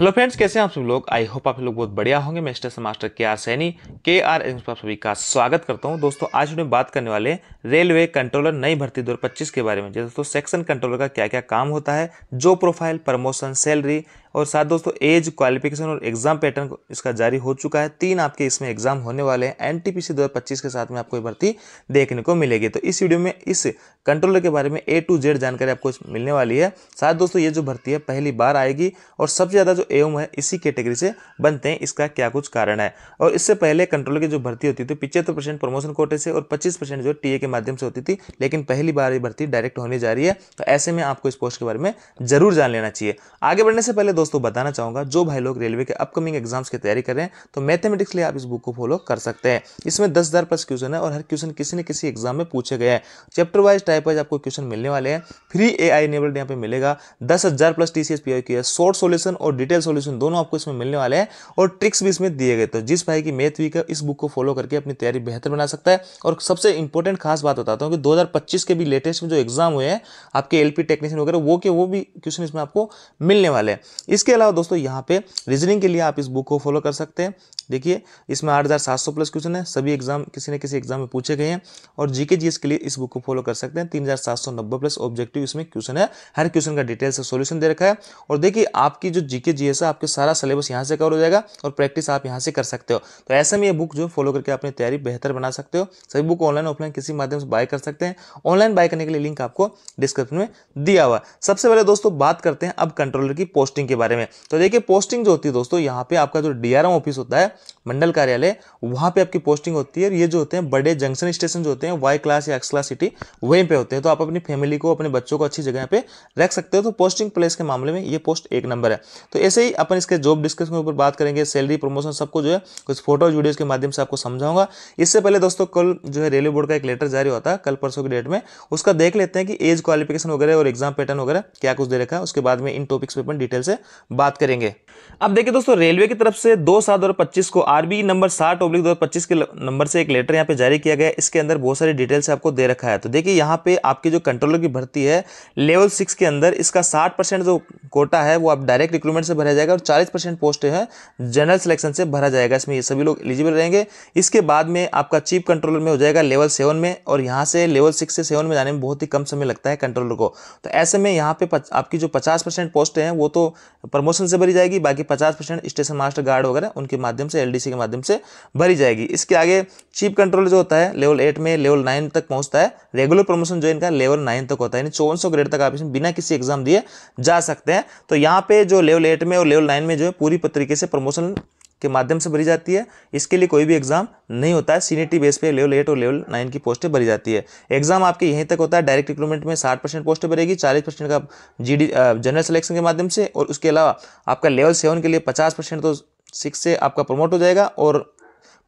Hello friends, कैसे हैं आप सब लोग। आई होप आप लोग बहुत बढ़िया होंगे। मैं station master KR. Saini KR. आप सभी का स्वागत करता हूं। दोस्तों आज हम बात करने वाले रेलवे कंट्रोलर नई भर्ती 2025 के बारे में। दोस्तों सेक्शन कंट्रोलर का क्या क्या काम होता है, जो प्रोफाइल, प्रमोशन, सैलरी और साथ दोस्तों एज, क्वालिफिकेशन और एग्जाम पैटर्न इसका जारी हो चुका है। 3 आपके इसमें एग्जाम होने वाले हैं। एनटीपीसी 2025 के साथ में आपको ये भर्ती देखने को मिलेगी। तो इस वीडियो में इस कंट्रोलर के बारे में A to Z जानकारी आपको मिलने वाली है। साथ दोस्तों ये जो भर्ती है पहली बार आएगी और सबसे ज्यादा जो एवं है इसी कैटेगरी से बनते हैं। इसका क्या कुछ कारण है। और इससे पहले कंट्रोलर की जो भर्ती होती थी 75% प्रमोशन कोटे से और 25% जो टीए के माध्यम से होती थी, लेकिन पहली बार ये भर्ती डायरेक्ट होने जा रही है। तो ऐसे में आपको इस पोस्ट के बारे में जरूर जान लेना चाहिए। आगे बढ़ने से पहले दोस्तों बताना चाहूंगा, जो भाई लोग रेलवे के अपकमिंग एग्जाम्स की तैयारी कर रहे हैं तो मैथमेटिक्स के लिए आप इस बुक को फॉलो कर सकते हैं। इसमें 10,000 प्लस क्वेश्चन है और हर क्वेश्चन किसी न किसी एग्जाम में पूछे गए हैं। चैप्टर वाइज, टाइप वाइज आपको क्वेश्चन मिलने वाले हैं। फ्री AI इनेबल्ड यहाँ पे मिलेगा। 10,000 प्लस TCS PY की है। शॉर्ट सॉल्यूशन और डिटेल सॉल्यूशन दोनों आपको इसमें मिलने वाले हैं और ट्रिक्स भी इसमें दिए गए। तो जिस भाई की मैथ वीक है इस बुक को फॉलो करके अपनी तैयारी बेहतर बना सकता है। और सबसे इंपॉर्टेंट खास बात बताता हूँ कि 2025 के भी लेटेस्ट में जो एग्जाम हुए हैं आपके LP टेक्नीशियन वगैरह वो भी क्वेश्चन इसमें आपको मिलने वाले हैं। इसके अलावा दोस्तों यहाँ पे रीजनिंग के लिए आप इस बुक को फॉलो कर सकते हैं। देखिए इसमें 8,700 प्लस क्वेश्चन है। सभी एग्जाम किसी न किसी एग्जाम में पूछे गए हैं। और जीके जीएस के लिए इस बुक को फॉलो कर सकते हैं। 3,790 प्लस ऑब्जेक्टिव इसमें क्वेश्चन है। हर क्वेश्चन का डिटेल से सॉल्यूशन दे रखा है। और देखिए आपकी जो जीके जीएस है आपके सारा सिलेबस यहाँ से कवर हो जाएगा और प्रैक्टिस आप यहाँ से कर सकते हो। तो ऐसे में ये बुक जो फॉलो करके अपनी तैयारी बेहतर बना सकते हो। सभी बुक ऑनलाइन ऑफलाइन किसी माध्यम से बाय कर सकते हैं। ऑनलाइन बाय करने के लिए लिंक आपको डिस्क्रिप्शन में दिया हुआ। सबसे पहले दोस्तों बात करते हैं अब कंट्रोलर की पोस्टिंग के बारे में। तो देखिए पोस्टिंग जो होती है दोस्तों, यहाँ पे आपका जो DRM ऑफिस होता है, मंडल कार्यालय, वहां पे आपकी पोस्टिंग होती है। और ये जो होते हैं बड़े जंक्शन स्टेशन जो होते हैं Y क्लास या X क्लास सिटी, वहीं पे होते हैं। तो आप अपनी फैमिली को, अपने बच्चों को अच्छी जगह पे रख सकते हो। तो पोस्टिंग प्लेस के मामले में ये पोस्ट 1 नंबर है। तो ऐसे ही अपन इसके जॉब डिस्कशन के ऊपर बात करेंगे। सैलरी, प्रमोशन सबको जो है कुछ फोटो वीडियोज के माध्यम से आपको समझाऊंगा। इससे पहले दोस्तों कल जो है रेलवे बोर्ड का एक लेटर जारी होता है, कल परसों की डेट में, उसका देख लेते हैं कि एज, क्वालिफिकेशन वगैरह और एग्जाम पैटर्न वगैरह क्या कुछ दे रखा है। उसके बाद में इन टॉपिक्स पे अपन डिटेल से बात करेंगे। अब देखिए दोस्तों रेलवे की तरफ से 2/7/2025 को RB नंबर 60/2025 के नंबर से एक लेटर यहाँ पे जारी किया गया है। इसके अंदर बहुत सारी डिटेल्स आपको दे रखा है। तो देखिए यहाँ पे आपकी जो कंट्रोलर की भर्ती है लेवल 6 के अंदर, इसका 60% जो कोटा है वो आप डायरेक्ट रिक्रूटमेंट से भरा जाएगा और 40% पोस्ट है जनरल सिलेक्शन से भरा जाएगा। इसमें ये सभी लोग एलिजिबल रहेंगे। इसके बाद में आपका चीफ कंट्रोलर में हो जाएगा लेवल 7 में, और यहाँ से लेवल 6 से 7 में जाने में बहुत ही कम समय लगता है कंट्रोलर को। तो ऐसे में यहाँ पे आपकी जो 50% पोस्ट हैं वो तो प्रमोशन से भरी जाएगी, बाकी 50% स्टेशन मास्टर गार्ड वगैरह उनके माध्यम से, LDC के माध्यम से भरी जाएगी। इसके आगे चीफ कंट्रोलर जो होता है लेवल 8 में लेवल 9 तक पहुंचता है। रेगुलर प्रमोशन जो इनका लेवल 9 तक होता है, यानी 5400 ग्रेड तक आप इसमें बिना किसी एग्जाम दिए जा सकते हैं। तो यहाँ पे जो लेवल 8 में और लेवल 9 में जो है पूरी तरीके से प्रमोशन के माध्यम से भरी जाती है। इसके लिए कोई भी एग्जाम नहीं होता है। सीनियरिटी बेस पे लेवल 8 और लेवल 9 की पोस्टें भरी जाती है। एग्जाम आपके यहीं तक होता है। डायरेक्ट रिक्रूटमेंट में 60% पोस्टें भरेगी, 40% का GD जनरल सिलेक्शन के माध्यम से, और उसके अलावा आपका लेवल 7 के लिए 50% तो 6 से आपका प्रमोट हो जाएगा और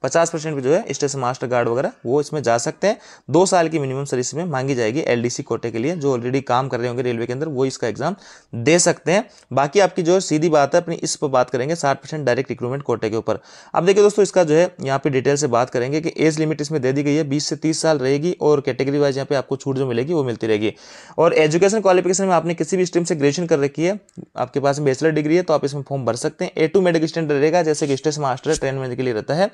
50% जो है स्टेशन मास्टर गार्ड वगैरह वो इसमें जा सकते हैं। 2 साल की मिनिमम सर्विस में मांगी जाएगी LDC कोटे के लिए। जो ऑलरेडी काम कर रहे होंगे रेलवे के अंदर वो इसका एग्जाम दे सकते हैं। बाकी आपकी जो सीधी बात है अपनी इस पर बात करेंगे 60% डायरेक्ट रिक्रूटमेंट कोटे के ऊपर। अब देखिए दोस्तों इसका जो है यहाँ पे डिटेल से बात करेंगे कि एज लिमिट इसमें दे दी गई है 20 से 30 साल रहेगी और कैटेगरी वाइज यहाँ पे आपको छूट जो मिलेगी वो मिलती रहेगी। और एजुकेशन क्वालिफिकेशन में आपने किसी भी स्ट्रीम से ग्रेजुएशन कर रखी है, आपके पास बैचलर डिग्री है, तो आप इसमें फॉर्म भर सकते हैं। A2 मेडिकल स्टैंडर्ड रहेगा, जैसे कि स्टेशन मास्टर ट्रेन में के लिए रहता है।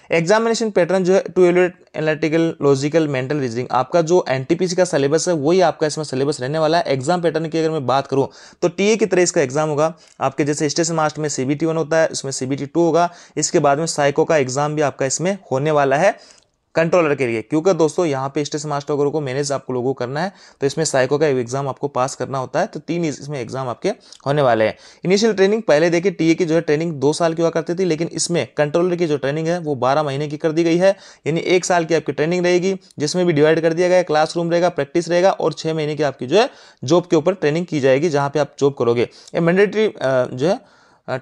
एग्जामिनेशन पैटर्न जो है to evaluate analytical, logical, mental reasoning, आपका जो एनटीपीसी का सिलेबस है वही आपका इसमें सिलेबस रहने वाला है। एग्जाम पैटर्न की अगर मैं बात करूं तो टीए की तरह इसका एग्जाम होगा। आपके जैसे स्टेशन मास्टर में CBT 1 होता है, उसमें CBT 2 होगा। इसके बाद में साइको का एग्जाम भी आपका इसमें होने वाला है कंट्रोलर के लिए, क्योंकि दोस्तों यहाँ पे स्टेशन मास्टर वगैरह को मैनेज आपको लोगों को करना है। तो इसमें साइको का एग्जाम आपको पास करना होता है। तो 3 इसमें एग्जाम आपके होने वाले हैं। इनिशियल ट्रेनिंग पहले देखिए टीए की जो है ट्रेनिंग 2 साल की हुआ करती थी, लेकिन इसमें कंट्रोलर की जो ट्रेनिंग है वो 12 महीने की कर दी गई है। यानी 1 साल की आपकी ट्रेनिंग रहेगी, जिसमें भी डिवाइड कर दिया गया है। क्लासरूम रहेगा, प्रैक्टिस रहेगा, और 6 महीने की आपकी जो है जॉब के ऊपर ट्रेनिंग की जाएगी, जहां पे आप जॉब करोगे। ये मैंडेटरी जो है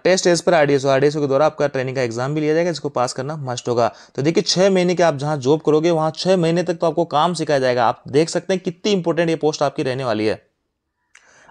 टेस्ट एज पर RDSO के द्वारा आपका ट्रेनिंग का एग्जाम भी लिया जाएगा, जिसको पास करना मस्ट होगा। तो देखिए 6 महीने के आप जहां जॉब करोगे वहां 6 महीने तक तो आपको काम सिखाया जाएगा। आप देख सकते हैं कितनी इंपॉर्टेंट ये पोस्ट आपकी रहने वाली है।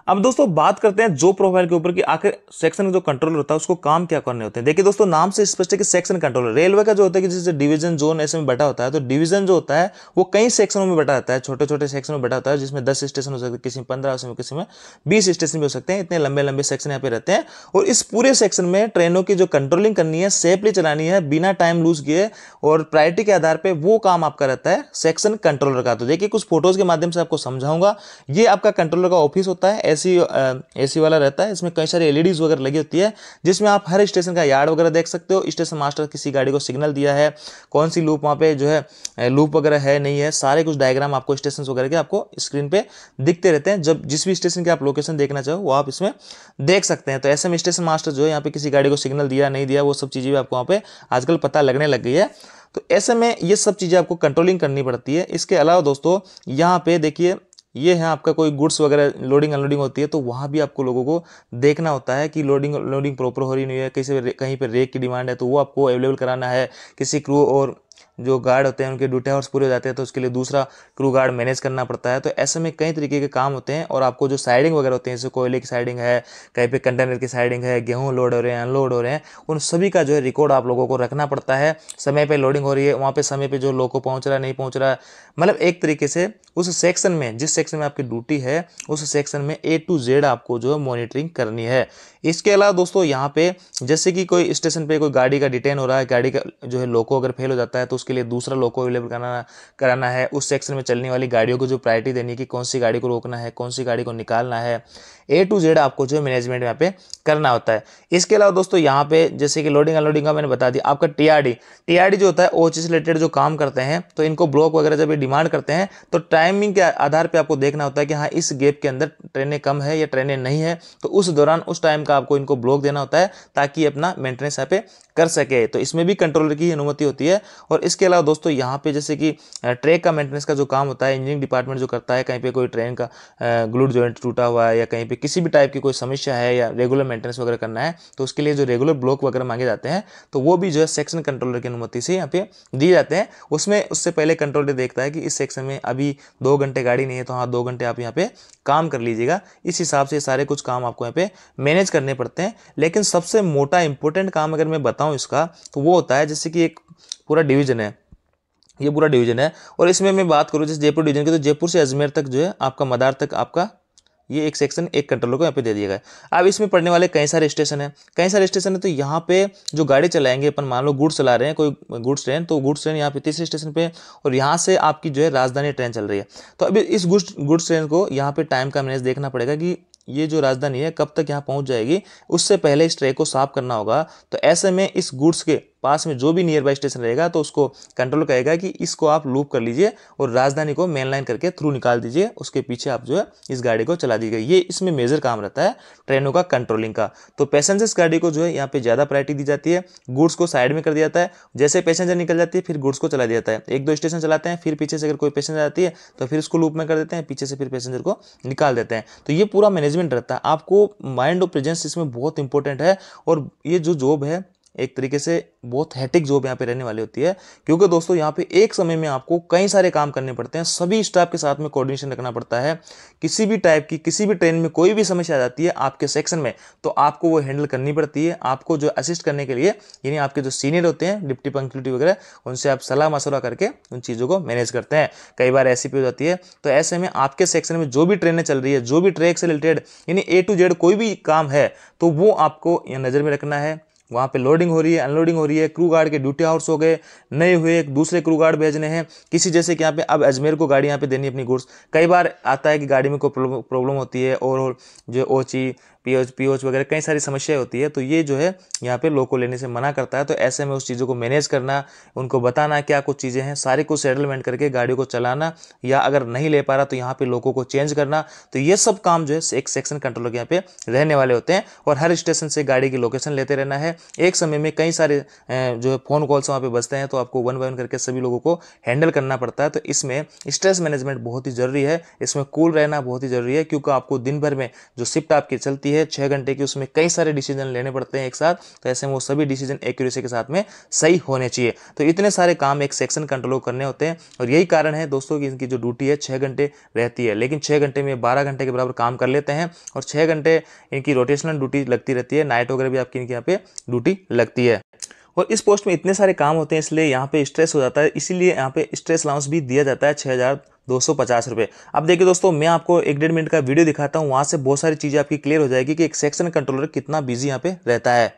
अब दोस्तों बात करते हैं जॉब प्रोफाइल के ऊपर कि आखिर सेक्शन जो कंट्रोलर होता है उसको काम क्या करने होते हैं। देखिए दोस्तों, नाम से स्पष्ट है कि सेक्शन कंट्रोलर रेलवे का जो होता है कि जैसे डिवीजन जोन ऐसे में बटा होता है, तो डिवीजन जो होता है वो कई सेक्शनों में बटा रहता है, छोटे छोटे सेक्शन में बटा होता है, जिसमें 10 स्टेशन हो सकते हैं, किसी में 15, किसी में 20 स्टेशन भी हो सकते हैं। इतने लंबे लंबे सेक्शन यहाँ पे रहते हैं और इस पूरे सेक्शन में ट्रेनों की जो कंट्रोलिंग करनी है, सेफली चलानी है, बिना टाइम लूज किए और प्रायोरिटी के आधार पर, वो काम आपका रहता है सेक्शन कंट्रोलर का। तो देखिए कुछ फोटोज के माध्यम से आपको समझाऊंगा। ये आपका कंट्रोलर का ऑफिस होता है, एसी वाला रहता है। इसमें कई सारी एलईडीज वगैरह लगी होती है, जिसमें आप हर स्टेशन का यार्ड वगैरह देख सकते हो। स्टेशन मास्टर किसी गाड़ी को सिग्नल दिया है, कौन सी लूप वहाँ पे जो है लूप वगैरह है नहीं है, सारे कुछ डायग्राम आपको स्टेशन वगैरह के आपको स्क्रीन पे दिखते रहते हैं। जब जिस भी स्टेशन की आप लोकेशन देखना चाहो वो आप इसमें देख सकते हैं। तो ऐसे में स्टेशन मास्टर जो है यहाँ पे किसी गाड़ी को सिग्नल दिया नहीं दिया, वो सब चीज़ें भी आपको वहाँ पे आजकल पता लगने लग गई है। तो ऐसे में ये सब चीज़ें आपको कंट्रोलिंग करनी पड़ती है। इसके अलावा दोस्तों यहाँ पे देखिए, ये है आपका कोई गुड्स वगैरह लोडिंग अनलोडिंग होती है, तो वहाँ भी आपको लोगों को देखना होता है कि लोडिंग प्रॉपर हो रही नहीं है, कहीं पर रेक की डिमांड है तो वो आपको अवेलेबल कराना है। किसी क्रू और जो गार्ड होते हैं उनके ड्यूटी आवर्स पूरे हो जाते हैं, तो उसके लिए दूसरा क्रू गार्ड मैनेज करना पड़ता है। तो ऐसे में कई तरीके के काम होते हैं और आपको जो साइडिंग वगैरह होते हैं, जैसे कोयले की साइडिंग है, कहीं पे कंटेनर की साइडिंग है, गेहूं लोड हो रहे हैं, अनलोड हो रहे हैं, उन सभी का जो है रिकॉर्ड आप लोगों को रखना पड़ता है। समय पे लोडिंग हो रही है, वहाँ पे समय पे जो लोगों पहुँच रहा है नहीं पहुँच रहा है, मतलब एक तरीके से उस सेक्शन में, जिस सेक्शन में आपकी ड्यूटी है, उस सेक्शन में A to Z आपको जो है मॉनिटरिंग करनी है। इसके अलावा दोस्तों यहाँ पे जैसे कि कोई स्टेशन पे कोई गाड़ी का डिटेन हो रहा है, गाड़ी का जो है लोको अगर फेल हो जाता है तो उसके लिए दूसरा लोको अवेलेबल कराना है। उस सेक्शन में चलने वाली गाड़ियों को जो प्रायोरिटी देनी है कि कौन सी गाड़ी को रोकना है, कौन सी गाड़ी को निकालना है, A to Z आपको जो मैनेजमेंट यहाँ पे करना होता है। इसके अलावा दोस्तों यहाँ पे जैसे कि लोडिंग अनलोडिंग का मैंने बता दिया, आपका टीआरडी जो होता है OHC से रिलेटेड जो काम करते हैं, तो इनको ब्लॉक वगैरह जब ये डिमांड करते हैं तो टाइमिंग के आधार पे आपको देखना होता है कि हाँ इस गैप के अंदर ट्रेनें कम है या ट्रेनें नहीं है, तो उस दौरान उस टाइम का आपको इनको ब्लॉक देना होता है ताकि अपना मेंटेनेंस यहाँ पे कर सके। तो इसमें भी कंट्रोलर की अनुमति होती है। और इसके अलावा दोस्तों यहाँ पे जैसे कि ट्रैक का मेंटेनेंस का जो काम होता है, इंजीनियरिंग डिपार्टमेंट जो करता है, कहीं पे कोई ट्रेन का ग्लूड जॉइंट टूटा हुआ है या कहीं पे किसी भी टाइप की कोई समस्या है या रेगुलर मेंटेनेंस वगैरह करना है, तो उसके लिए जो रेगुलर ब्लॉक वगैरह मांगे जाते हैं, तो वो भी जो है सेक्शन कंट्रोलर की अनुमति से यहाँ पे दिए जाते हैं। उसमें उससे पहले कंट्रोलर देखता है कि इस सेक्शन में अभी 2 घंटे गाड़ी नहीं है, तो हाँ 2 घंटे आप यहाँ पे काम कर लीजिएगा। इस हिसाब से सारे कुछ काम आपको यहाँ पे मैनेज करने पड़ते हैं। लेकिन सबसे मोटा इंपॉर्टेंट काम अगर मैं बताऊं इसका, तो वो होता है जैसे कि एक पूरा डिवीजन है, ये पूरा डिवीजन है और इसमें मैं बात करूं जैसे जयपुर डिवीजन की, तो जयपुर से अजमेर तक जो है आपका मदार तक आपका ये एक सेक्शन एक कंट्रोलर को यहाँ पे दे दिया गया है। अब इसमें पड़ने वाले कई सारे स्टेशन है, तो यहाँ पे जो गाड़ी चलाएंगे, अपन मान लो गुड्स चला रहे हैं, कोई गुड्स ट्रेन, तो गुड्स ट्रेन यहाँ पे तीसरे स्टेशन पे, और यहाँ से आपकी जो है राजधानी ट्रेन चल रही है। तो अभी इस गुड्स ट्रेन को यहाँ पे टाइम का मैनेज देखना पड़ेगा कि ये जो राजधानी है कब तक यहाँ पहुँच जाएगी, उससे पहले इस ट्रैक को साफ करना होगा। तो ऐसे में इस गुड्स के पास में जो भी नियर बाई स्टेशन रहेगा, तो उसको कंट्रोल करेगा कि इसको आप लूप कर लीजिए और राजधानी को मेन लाइन करके थ्रू निकाल दीजिए, उसके पीछे आप जो है इस गाड़ी को चला दीजिएगा। ये इसमें मेजर काम रहता है ट्रेनों का कंट्रोलिंग का। तो पैसेंजर्स गाड़ी को जो है यहाँ पे ज़्यादा प्रायोरिटी दी जाती है, गुड्स को साइड में कर दिया जाता है। जैसे पैसेंजर निकल जाती है फिर गुड्स को चला दिया जाता है, 1-2 स्टेशन चलाते हैं, फिर पीछे से अगर कोई पैसेंजर आती है तो फिर उसको लूप में कर देते हैं, पीछे से फिर पैसेंजर को निकाल देते हैं। तो ये पूरा मैनेजमेंट रहता है। आपको माइंड और प्रेजेंस इसमें बहुत इंपॉर्टेंट है। और ये जो जॉब है एक तरीके से बहुत हैटिक जॉब यहाँ पे रहने वाली होती है, क्योंकि दोस्तों यहाँ पे एक समय में आपको कई सारे काम करने पड़ते हैं, सभी स्टाफ के साथ में कोऑर्डिनेशन रखना पड़ता है। किसी भी टाइप की किसी भी ट्रेन में कोई भी समस्या आ जाती है आपके सेक्शन में, तो आपको वो हैंडल करनी पड़ती है। आपको जो असिस्ट करने के लिए यानी आपके जो सीनियर होते हैं, डिप्टी पंक्चुअलिटी वगैरह, उनसे आप सलाह मशवरा करके उन चीज़ों को मैनेज करते हैं। कई बार ऐसी भी हो जाती है, तो ऐसे में आपके सेक्शन में जो भी ट्रेनें चल रही है, जो भी ट्रैक से रिलेटेड यानी A to Z कोई भी काम है, तो वो आपको नज़र में रखना है। वहाँ पे लोडिंग हो रही है, अनलोडिंग हो रही है, क्रू गार्ड के ड्यूटी आवर्स हो गए, नए हुए एक दूसरे क्रू गार्ड भेजने हैं। किसी जैसे कि यहाँ पे अब अजमेर को गाड़ी यहाँ पे देनी अपनी गुड्स, कई बार आता है कि गाड़ी में कोई प्रॉब्लम होती है और जो OC पीओच वगैरह कई सारी समस्याएं होती है, तो ये जो है यहाँ पे लोको लेने से मना करता है। तो ऐसे में उस चीज़ों को मैनेज करना, उनको बताना क्या कुछ चीज़ें हैं, सारी कुछ सेटलमेंट करके गाड़ी को चलाना, या अगर नहीं ले पा रहा तो यहाँ पे लोगों को चेंज करना। तो ये सब काम जो है एक सेक्शन कंट्रोलर के यहाँ पे रहने वाले होते हैं। और हर स्टेशन से गाड़ी की लोकेशन लेते रहना है, एक समय में कई सारे जो फ़ोन कॉल्स वहाँ पे बजते हैं, तो आपको वन बाय वन करके सभी लोगों को हैंडल करना पड़ता है। तो इसमें स्ट्रेस मैनेजमेंट बहुत ही ज़रूरी है, इसमें कूल रहना बहुत ही ज़रूरी है, क्योंकि आपको दिन भर में जो शिफ्ट आपकी चलती है 6 घंटे की, उसमें कई सारे डिसीजन लेने पड़ते हैं एक साथ। तो ऐसे में वो सभी डिसीजन एक्यूरेसी के साथ में सही होने चाहिए। तो इतने सारे काम एक सेक्शन कंट्रोलर करने होते हैं, और यही कारण है दोस्तों कि इनकी जो ड्यूटी है 6 घंटे रहती है, लेकिन 6 घंटे में 12 घंटे के बराबर काम कर लेते हैं, और 6 घंटे इनकी रोटेशनल ड्यूटी लगती रहती है, नाइट वगैरह भी आपकी इनके यहाँ पे ड्यूटी लगती है। और इस पोस्ट में इतने सारे काम होते हैं, इसलिए यहाँ पे स्ट्रेस हो जाता है, इसीलिए यहाँ पे स्ट्रेस अलाउंस भी दिया जाता है 6250 रुपये। अब देखिए दोस्तों, मैं आपको 1-1.5 मिनट का वीडियो दिखाता हूँ, वहाँ से बहुत सारी चीज़ें आपकी क्लियर हो जाएगी कि एक सेक्शन कंट्रोलर कितना बिजी यहाँ पे रहता है।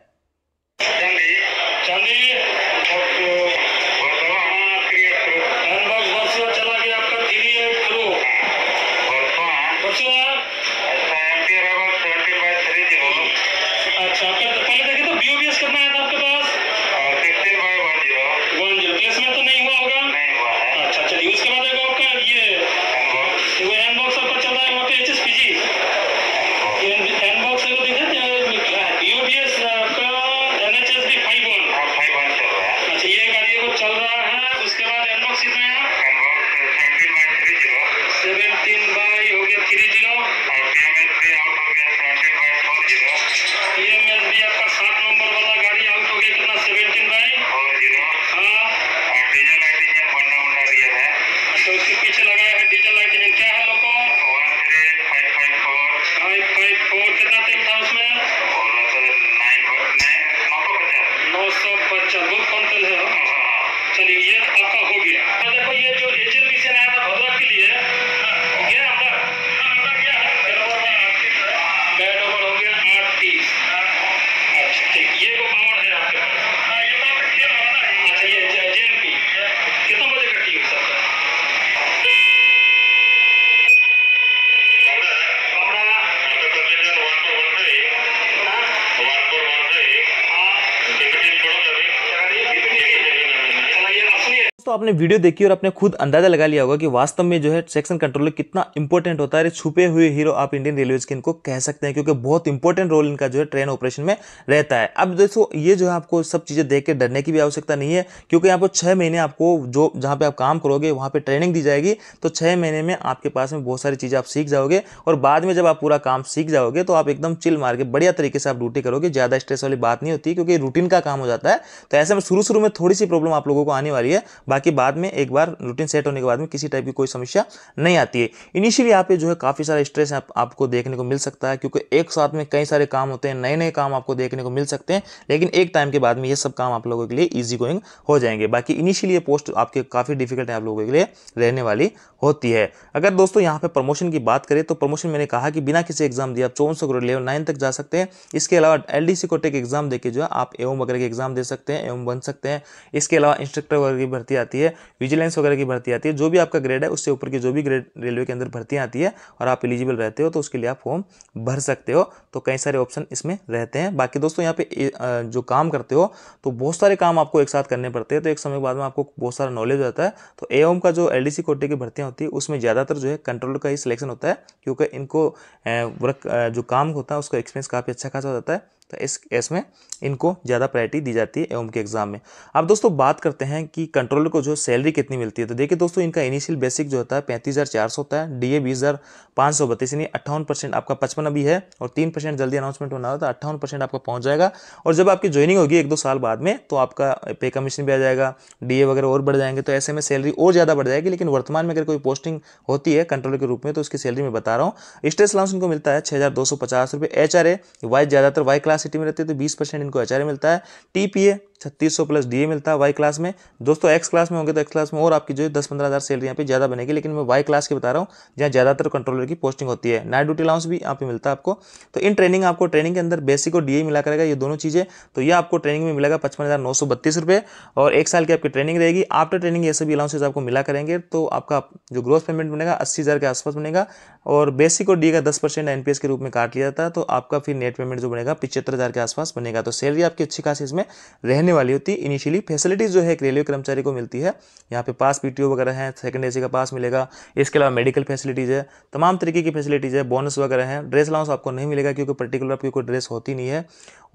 तो आपने वीडियो देखी और आपने खुद अंदाजा लगा लिया होगा कि वास्तव में जो है सेक्शन कंट्रोलर कितना इंपॉर्टेंट होता है। छुपे हुए हीरो आप इंडियन रेलवेज के इनको कह सकते हैं, क्योंकि बहुत इंपॉर्टेंट रोल इनका जो है ट्रेन ऑपरेशन में रहता है। अब देखो, ये जो है आपको सब चीजें देख के डरने की भी आवश्यकता नहीं है, क्योंकि यहाँ पर 6 महीने आपको जो जहाँ पे आप काम करोगे वहाँ पे ट्रेनिंग दी जाएगी। तो 6 महीने में आपके पास में बहुत सारी चीजें आप सीख जाओगे, और बाद में जब आप पूरा काम सीख जाओगे तो आप एकदम चिल मार के बढ़िया तरीके से आप ड्यूटी करोगे। ज्यादा स्ट्रेस वाली बात नहीं होती, क्योंकि रूटीन का काम हो जाता है। तो ऐसे में शुरू में थोड़ी सी प्रॉब्लम आप लोगों को आने वाली है, बाकी बाद में एक बार रूटीन सेट होने के बाद में किसी टाइप की कोई समस्या नहीं आती है। इनिशियली यहाँ पे जो है काफी सारा स्ट्रेस आपको देखने को मिल सकता है, क्योंकि एक साथ में कई सारे काम होते हैं, नए नए काम आपको देखने को मिल सकते हैं, लेकिन एक टाइम के बाद में ये सब काम आप लोगों के लिए इजी गोइंग हो जाएंगे। बाकी इनिशियली ये पोस्ट आपके काफी डिफिकल्ट है आप लोगों के लिए रहने वाली होती है। अगर दोस्तों यहाँ पे प्रमोशन की बात करें, तो प्रमोशन मैंने कहा कि बिना किसी एग्जाम दिए आप 5400 करोड़ लेवल 9 तक जा सकते हैं। इसके अलावा एलडीसी कोटे एग्जाम देके जो है आप एवं वगैरह के एग्जाम दे सकते हैं, एवं बन सकते हैं। इसके अलावा इंस्ट्रक्टर वगैरह की भर्ती आती है, विजिलेंस वगैरह की भर्ती आती है। जो भी आपका ग्रेड है उससे ऊपर की जो भी ग्रेड रेलवे के अंदर भर्तियां आती है और आप एलिजिबल रहते हो, तो उसके लिए आप फॉर्म भर सकते हो। तो कई सारे ऑप्शन इसमें रहते हैं। बाकी दोस्तों यहाँ पे जो काम करते हो तो बहुत सारे काम आपको एक साथ करने पड़ते हैं, तो एक समय के बाद में आपको बहुत सारा नॉलेज हो जाता है। तो एवं का जो एलडीसी कोटे की भर्तियां होती है उसमें ज़्यादातर जो है कंट्रोलर का ही सिलेक्शन होता है, क्योंकि इनको वर्क जो काम होता है उसका एक्सपीरियंस काफ़ी अच्छा खासा हो जाता है। तो इस केस में इनको ज़्यादा प्रायोरिटी दी जाती है एवं के एग्जाम में। अब दोस्तों बात करते हैं कि कंट्रोलर को जो सैलरी कितनी मिलती है। तो देखिए दोस्तों, इनका इनिशियल बेसिक जो होता है 35,400 होता है, डीए 20,532, यानी 58% आपका 55 अभी है, और 3% जल्दी अनाउंसमेंट होना होता है, 58% आपका पहुंच जाएगा। और जब आपकी ज्वाइनिंग होगी 1-2 साल बाद में, तो आपका पे कमीशन भी आ जाएगा, डीए वगैरह और बढ़ जाएंगे, तो ऐसे में सैलरी और ज़्यादा बढ़ जाएगी। लेकिन वर्तमान में अगर कोई पोस्टिंग होती है कंट्रोलर के रूप में, तो उसकी सैलरी मैं बता रहा हूँ। स्ट्रेस अलाउंस इनको मिलता है 6,250 रुपये। एचआरए वाई ज़्यादातर वाई क्लास सिटी में रहते हैं, तो 20% इनको एचआरए मिलता है। टीपीए 3600 प्लस डीए मिलता है वाई क्लास में। दोस्तों एक्स क्लास में होंगे तो एक्स क्लास में और आपकी जो है 10-15 हज़ार सैलरी यहाँ पे ज़्यादा बनेगी, लेकिन मैं वाई क्लास की बता रहा हूँ जहाँ ज़्यादातर कंट्रोलर की पोस्टिंग होती है। नाइट ड्यूटी अलाउंस भी यहाँ पे मिलता है आपको। तो इन ट्रेनिंग आपको ट्रेनिंग के अंदर बेसिक और डीए मिला करेगा, ये दोनों चीज़ें। तो ये आपको ट्रेनिंग में मिलेगा 55,932 रुपये, और 1 साल की आपकी ट्रेनिंग रहेगी। आफ्टर ट्रेनिंग ये सभी अलाउंसेज आपको मिला करेंगे, तो आपका जो ग्रोस पेमेंट बनेगा 80,000 के आसपास बनेगा, और बेसिक और डी का 10% एनपीएस के रूप में काट लिया जाता है, तो आपका फिर नेट पेमेंट जो बनेगा 75,000 के आसपास बनेगा। तो सैलरी आपकी अच्छी खासी इसमें रहने रहने वाली होती है। इनिशियली फैसिलिटीज़ जो है एक रेलवे कर्मचारी को मिलती है, यहाँ पे पास पीटीओ वगैरह है, सेकंड एसी का पास मिलेगा, इसके अलावा मेडिकल फैसिलिटीज़ है, तमाम तरीके की फैसिलिटीज़ है, बोनस वगैरह है। ड्रेस अलाउंस आपको नहीं मिलेगा क्योंकि पर्टिकुलर आपकी कोई ड्रेस होती नहीं है,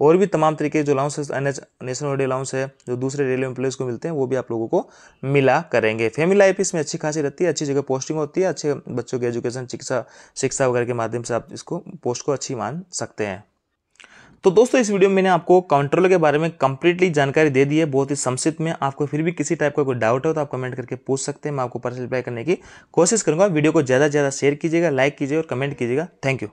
और भी तमाम तरीके जो अलाउंस नेशनल हॉलीडे अलाउंस है जो दूसरे रेलवे एम्प्लॉयज़ को मिलते हैं वो भी आप लोगों को मिला करेंगे। फैमिली लाइफ इसमें अच्छी खासी रहती है, अच्छी जगह पोस्टिंग होती है, अच्छे बच्चों की एजुकेशन शिक्षा वगैरह के माध्यम से आप इसको पोस्ट को अच्छी मान सकते हैं। तो दोस्तों इस वीडियो में मैंने आपको कंट्रोलर के बारे में कंप्लीटली जानकारी दे दी है, बहुत ही संक्षिप्त में। आपको फिर भी किसी टाइप का कोई डाउट हो तो आप कमेंट करके पूछ सकते हैं, मैं आपको पर्सनल रिप्लाई करने की कोशिश करूंगा। वीडियो को ज़्यादा से ज़्यादा शेयर कीजिएगा, लाइक कीजिएगा और कमेंट कीजिएगा। Thank you.